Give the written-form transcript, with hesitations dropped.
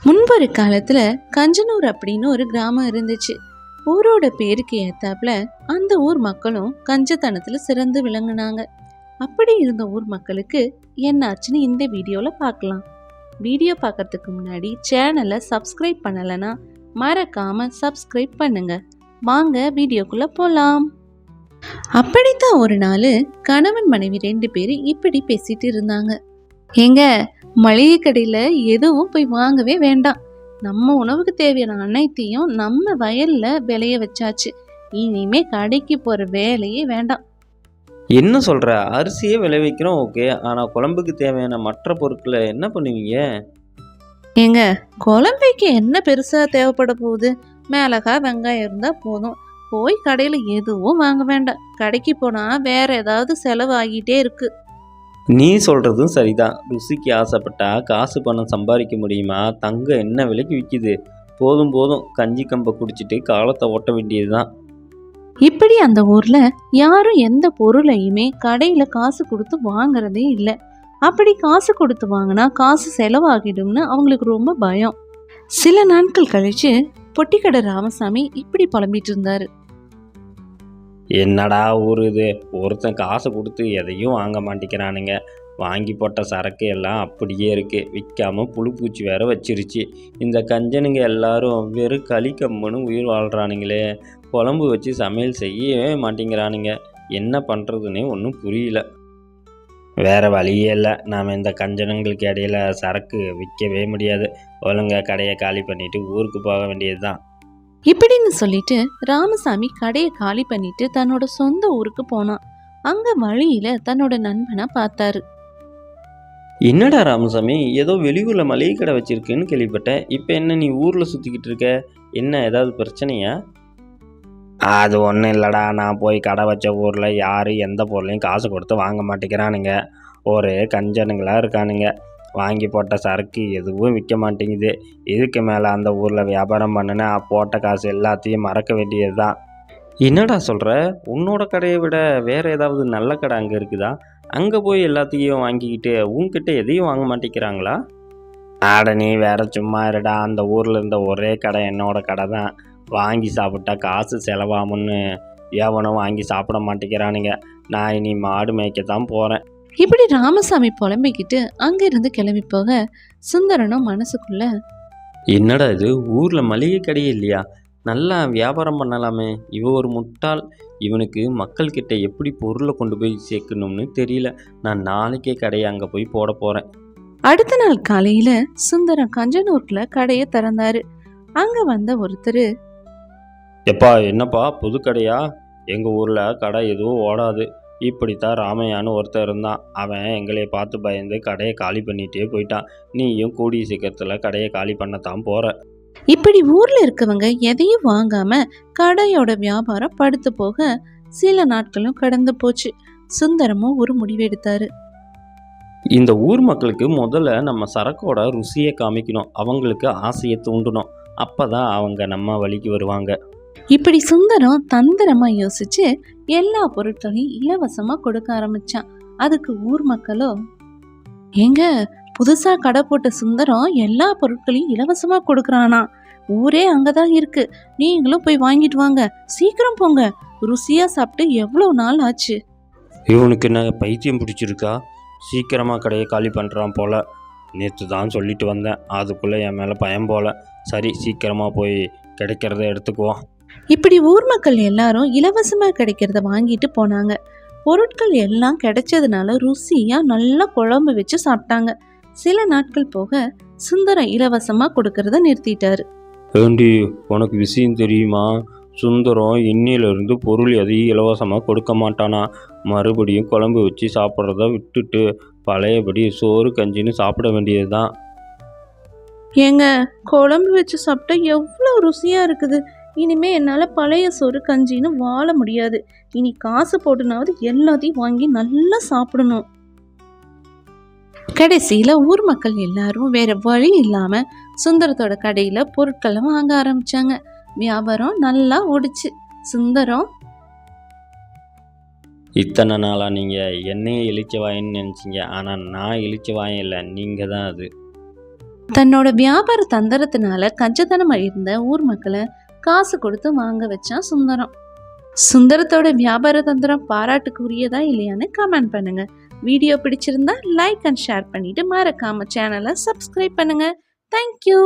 முன்பொரு காலத்துல கஞ்சனூர் அப்படின்னு ஒரு கிராமம் இருந்துச்சு. ஊரோட பேருக்கு ஏத்தாப்புல அந்த ஊர் மக்களும் கஞ்சத்தனத்துல சிறந்து விளங்குனாங்க. அப்படி இருந்த ஊர் மக்களுக்கு என்னாச்சுன்னு இந்த வீடியோல பார்க்கலாம். வீடியோ பார்க்கறதுக்கு முன்னாடி சேனலை சப்ஸ்கிரைப் பண்ணலைன்னா மறக்காம சப்ஸ்கிரைப் பண்ணுங்க. வாங்க வீடியோக்குள்ள போலாம். அப்படித்தான் ஒரு நாள் கணவன் மனைவி 2 பேரும் இப்படி பேசிட்டு இருந்தாங்க. ஏங்க, மளிகை கடையில் எதுவும் போய் வாங்கவே வேண்டாம். நம்ம உணவுக்கு தேவையான அனைத்தையும் நம்ம வயல்ல விளைய வச்சாச்சு. இனிமே கடைக்கு போற வேலையே வேண்டாம். என்ன சொல்ற? அரிசியே விளைவிக்கிறோம், ஓகே. ஆனா குழம்புக்கு தேவையான மற்ற பொருட்களை என்ன பண்ணுவீங்க? ஏங்க, குழம்பைக்கு என்ன பெருசா தேவைப்பட போகுது? மிளகாய் வெங்காயம் இருந்தா போதும். போய் கடையில எதுவும் வாங்க வேண்டாம். கடைக்கு போனா வேற ஏதாவது செலவு ஆகிட்டே இருக்கு. நீ சொல்றதும் சரிதான். ருசிக்கு ஆசைப்பட்டா காசு பணம் சம்பாதிக்க முடியுமா? தங்கம் என்ன விலைக்கு விற்கிது? போதும் போதும், கஞ்சி கம்பை குடிச்சிட்டு காலத்தை ஓட்ட வேண்டியதுதான். இப்படி அந்த ஊர்ல யாரும் எந்த பொருளையுமே கடையில காசு கொடுத்து வாங்குறதே இல்லை. அப்படி காசு கொடுத்து வாங்கினா காசு செலவாகிடும்னு அவங்களுக்கு ரொம்ப பயம். சில நாட்கள் கழிச்சு பொட்டிக்கடை ராமசாமி இப்படி புலம்பிட்டு இருந்தாரு. என்னடா ஊர் இது? ஒருத்தன் காசு கொடுத்து எதையும் வாங்க மாட்டேங்கிறானுங்க. வாங்கி போட்ட சரக்கு எல்லாம் அப்படியே இருக்கு. விற்காம புழு பூச்சி வேற வச்சிருச்சு. இந்த கஞ்சனுங்க எல்லாரும் வெறும் களி கம்முன்னு உயிர் வாழ்கிறானுங்களே. குழம்பு வச்சு சமையல் செய்யவே மாட்டேங்கிறானுங்க. என்ன பண்ணுறதுன்னே ஒன்றும் புரியல. வேறு வழியே இல்லை. நாம் இந்த கஞ்சனங்களுக்கு இடையில சரக்கு விற்கவே முடியாது. ஒழுங்கா கடையை காலி பண்ணிட்டு ஊருக்கு போக வேண்டியது தான். இப்படின்னு சொல்லிட்டு ராமசாமி கடையை காலி பண்ணிட்டு தன்னோட சொந்த ஊருக்கு போனான். அங்க வழியில தன்னோட நண்பனை பார்த்தாரு. என்னடா ராமசாமி, ஏதோ வெளியூர்ல மளிகை கடை வச்சிருக்குன்னு கேள்விப்பட்டேன். இப்போ என்ன நீ ஊரில் சுற்றிக்கிட்டு இருக்க? என்ன ஏதாவது பிரச்சனையா? அது ஒன்றும் இல்லைடா. நான் போய் கடை வச்ச ஊரில் யார் எந்த பொருளையும் காசு கொடுத்து வாங்க மாட்டேங்கிறானுங்க. ஒரு கஞ்சனுங்களாக இருக்கானுங்க. வாங்கி போட்ட சரக்கு எதுவும் விற்க மாட்டேங்குது. இதுக்கு மேலே அந்த ஊரில் வியாபாரம் பண்ணுனா போட்ட காசு எல்லாத்தையும் மறக்க வேண்டியது தான். என்னடா சொல்கிற? உன்னோட கடையை விட வேறு ஏதாவது நல்ல கடை அங்கே இருக்குதா? அங்கே போய் எல்லாத்தையும் வாங்கிக்கிட்டு உங்ககிட்ட எதையும் வாங்க மாட்டேங்கிறாங்களா? ஆட நீ வேற சும்மா இருடா. அந்த ஊரில் இருந்த ஒரே கடை என்னோட கடை தான். வாங்கி சாப்பிட்டா காசு செலவாகும்னு எவனும் வாங்கி சாப்பிட மாட்டேங்கிறானுங்க. நான் இனி மாடு மேய்க்கத்தான் போகிறேன். இப்படி ராமசாமி புலம்பிக்கிட்டு அங்கிருந்து கிளம்பி போக சுந்தரனும் மனசுக்குள்ள, என்னடா இது, ஊரில் மளிகை கடையே இல்லையா? நல்லா வியாபாரம் பண்ணலாமே. இவன் ஒரு முட்டாள். இவனுக்கு மக்கள்கிட்ட எப்படி பொருளை கொண்டு போய் சேர்க்கணும்னு தெரியல. நான் நாளைக்கே கடையை அங்கே போய் போட போகிறேன். அடுத்த நாள் காலையில சுந்தரம் கஞ்சனூர்ல கடையை திறந்தாரு. அங்க வந்த ஒருத்தர், எப்பா, என்னப்பா புது கடையா? எங்கள் ஊரில் கடை எதுவும் ஓடாது. இப்படித்தான் ராமையான்னு ஒருத்தர் இருந்தான். அவன் எங்களை பார்த்து பயந்து கடையை காலி பண்ணிகிட்டே போயிட்டான். நீயும் கூடிய சீக்கிரத்தில் கடையை காலி பண்ணத்தான் போகிற. இப்படி ஊர்ல இருக்கவங்க எதையும் வாங்காம கடையோட வியாபாரம் படுத்து போக சில நாட்களும் கடந்து போச்சு. சுந்தரமும் ஒரு முடிவு எடுத்தாரு. இந்த ஊர் மக்களுக்கு முதல்ல நம்ம சரக்கோட ருசியை காமிக்கணும். அவங்களுக்கு ஆசையை தூண்டணும். அப்பதான் அவங்க நம்ம வழிக்கு வருவாங்க. இப்படி சுந்தரம் தந்திரமா யோசிச்சு எல்லா பொருட்களையும் இலவசமா கொடுக்க ஆரம்பிச்சான். அதுக்கு ஊர் மக்களோ, ஏங்க, புதுசா கடை போட்ட சுந்தரம் எல்லா பொருட்களையும் இலவசமா கொடுக்கறானா? ஊரே அங்கதான் இருக்கு. நீங்களும் போய் வாங்கிட்டு வாங்க. சீக்கிரம் போங்க. ருசியா சாப்பிட்டு எவ்வளவு நாள் ஆச்சு. இவனுக்கு என்ன பைத்தியம் பிடிச்சிருக்கா? சீக்கிரமாக கடையை காலி பண்ணுறான் போல. நேற்று தான் சொல்லிட்டு வந்தேன். அதுக்குள்ளே என் மேலே பயம் போல. சரி, சீக்கிரமாக போய் கிடைக்கிறத எடுத்துக்குவோம். இப்படி ஊர் மக்கள் எல்லாரும் இலவசமா கிடைக்கிறத வாங்கிட்டு போனாங்க. பொருட்கள் எல்லாம் கிடைச்சதுனால ருசியா நல்லா குழம்பு வச்சு சாப்பிட்டாங்க. சில நாட்கள் போக சுந்தரம் இலவசமா கொடுக்கறத நிறுத்திட்டாரு. ஏண்டி, உனக்கு விஷயம் தெரியுமா? சுந்தரம் இன்னிலிருந்து பொருள் எதையும் இலவசமாக கொடுக்க மாட்டானா. மறுபடியும் குழம்பு வச்சு சாப்பிட்றத விட்டுட்டு பழையபடி சோறு கஞ்சின்னு சாப்பிட வேண்டியது தான். ஏங்க, குழம்பு வச்சு சாப்பிட்டா எவ்வளோ ருசியா இருக்குது. இனிமே என்னால பழைய சோறு கஞ்சின்னு வாழ முடியாது. இனி காசு போட்டுனாவது எல்லாத்தையும் வாங்கி நல்லா சாப்பிடணும். கடைசியில ஊர் மக்கள் எல்லாரும் வேற வழி இல்லாம சுந்தரத்தோட கடையில பொருட்களை வாங்க ஆரம்பிச்சாங்க. வியாபாரம் நல்லா ஓடிச்சு. சுந்தரம், இத்தனை நாளாக நீங்கள் என்னையே இளிச்சவாயின்னு நினச்சிங்க. ஆனால் நான் இளிச்சவாயம் இல்லை, நீங்கள் தான் அது. தன்னோட வியாபார தந்திரத்தினால கஞ்சத்தனமா இருந்த ஊர் மக்களை காசு கொடுத்து வாங்க வச்சான் சுந்தரம். சுந்தரத்தோட வியாபார தந்திரம் பாராட்டுக்குரியதா இல்லையான்னு கமெண்ட் பண்ணுங்க. வீடியோ பிடிச்சிருந்தா லைக் அண்ட் ஷேர் பண்ணிட்டு மறக்காம சேனலை சப்ஸ்கிரைப் பண்ணுங்க. தேங்க்யூ.